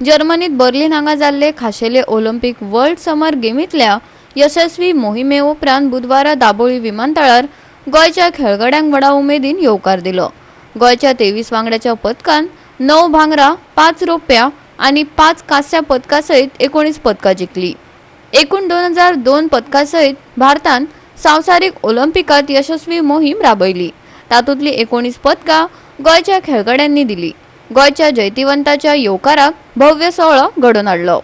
जर्मनीत बर्लिन हांगा जाल्ले खाशेले ऑलिंपिक वर्ल्ड समर गेमींतल्या यशस्वी मोहिमे उपरांत बुधवारा दाबोळी विमानतळार गोंयच्या खेळगड्यांक व्हडा उमेदीन येवकार दिलो। गोंयच्या 23 वांगड्याच्या पदकान 9 भांगरा, 5 रौप्य आनी 5 कांस्य पदकां सयत 19 पदकां जिखली। एकूण 2002 पदकां सयत भारतान संवसारीक ऑलिंपिकात यशस्वी मोहीम राबयली। तातूंतली 19 पदकां गोंयच्या खेळगड्यांनी दिली। गोंयच्या जैतिवंताच्या येवकाराक भव्य सोहळो घडोवन हाडलो।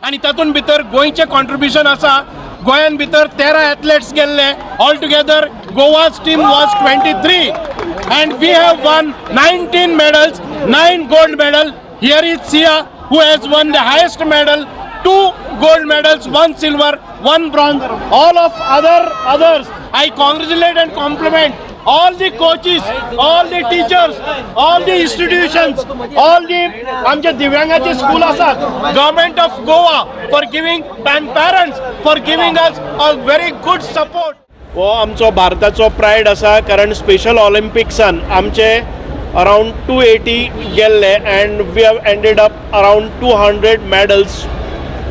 आणि तातूंत भितर गोंयचे कॉन्ट्रिब्युशन आसा। गोंयान भितर 13 एथलेट्स गेल्ले। All together Goa's team was 23 and we have won 19 medals, 9 gold medal. Here is Sia who has won the highest medal, 2 gold medals, 1 silver, 1 bronze. All of others I congratulate and compliment all the coaches, all the teachers, all the institutions, all the आमचे दिव्यांगाचे school आसात, government of Goa for giving and parents for giving us a very good support. हो आमचो भारताचो pride आसा, कारण special ऑलिंपिक्सान आमचे around 280 गेल्ले and we have ended up around 200 medals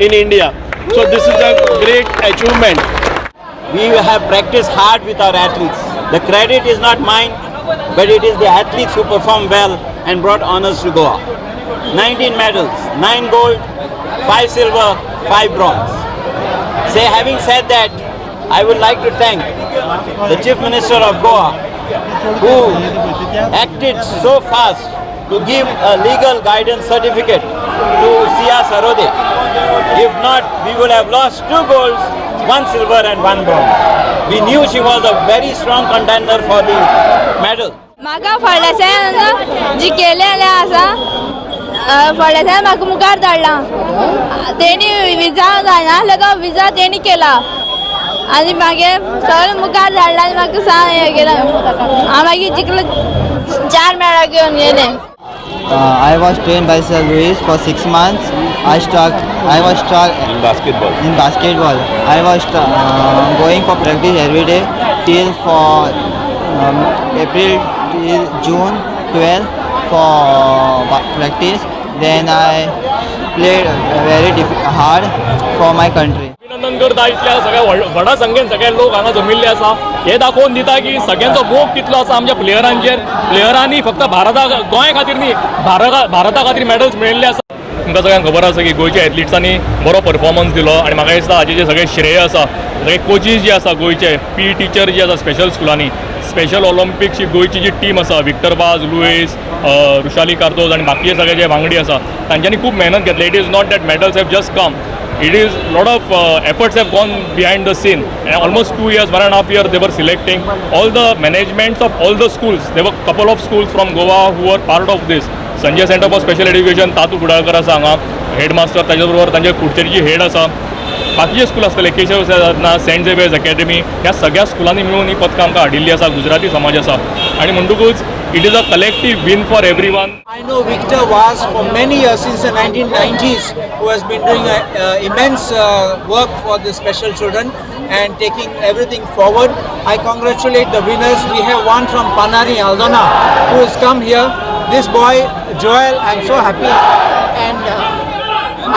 in India. So this is a great achievement. We have practiced hard with our athletes. The credit is not mine, but it is the athletes who perform well and brought honors to Goa. 19 medals, 9 gold, 5 silver, 5 bronze. Having said that, I would like to thank the Chief Minister of Goa, who acted so fast to give a legal guidance certificate to Sia Sarode. If not, we would have lost 2 golds, 1 silver and 1 bronze. We knew she was a very strong contender for the medal. म्हाका फळेसान जिकेले आसा, फळेसान म्हाका मुखार धाडला। तेणी विजा जायना तो विजा तेणी केला आनी मागीर सगळें मुखार धाडला आनी म्हाका सांग हें केलें। हांव मागीर जिखलो 4 मेडल घेवन गेले। I was trained by Sir Luis for 6 months. I was stuck in basketball. I was going for practice every day till April till June 12 for practice. Then I played very hard for my country. अभिनंदन करता इतल्या सगळ्या व्हडा संख्येन सगळे लोक हांगा जमिल्ले आसा। हे दाखोवन दिता की सगळ्यांचो मोग कितलो आसा आमच्या प्लेयरांनी फक्त गोंया खातीर न्ही, भारता खातीर मेडल्स मेळिल्ले आसा। तुमकां सगळ्यांक खबर आसा की गोंयच्या एथलीट्सांनी बरो परफॉर्मन्स दिलो आनी म्हाका दिसता हाचे जे सगळे श्रेय आसा सगळे कोचीस जे आसा गोंयचे, पी टीचर जे आसा स्पेशल स्कुलांनी, स्पेशल ऑलिंपिक्सची गोंयची जी टीम आसा, विक्टर बाज, लुईस, रुशाली कार्दोज आनी बाकीचे सगळे जे वांगडी आसा तांच्यांनी खूब मेहनत घेतली। It is not that medals have just come, it is lot of efforts have gone behind the scene, and almost 2 years, 1.5 years they were selecting all the managements of all the schools. There were couple of schools from Goa who were part of this. Sanjay Center for Special Education, Tatu Kudalkar आसा हांगा headmaster, ताचे बरोबर तांचे कुडचेरीची head आसा, बाकीचे school आसतले केशव साधना, Saint Xavier's academy, ह्या सगळ्या स्कुलांनी मिळून ही पदकां आमकां हाडिल्ली आसा, गुजराती समाज आसा। आणि म्हणटकूच it is a collective win for everyone. I know Victor was for many years since the 1990s who has been doing immense work for the special children and taking everything forward. I congratulate the winners. We have one from Panari, Aldona, who has come here. This boy, Joel, I'm so happy, and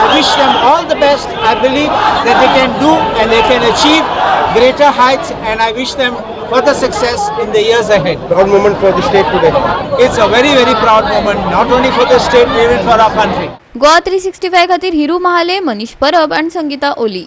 I wish them all the best. I believe that they can do and they can achieve greater heights, and I wish them further success in the years ahead. Proud moment for the state today. It's a very, very proud moment, not only for the state, but even for our country. GOA365 खातीर हिरू महाले, मनीष परब आणि संगीता ओली।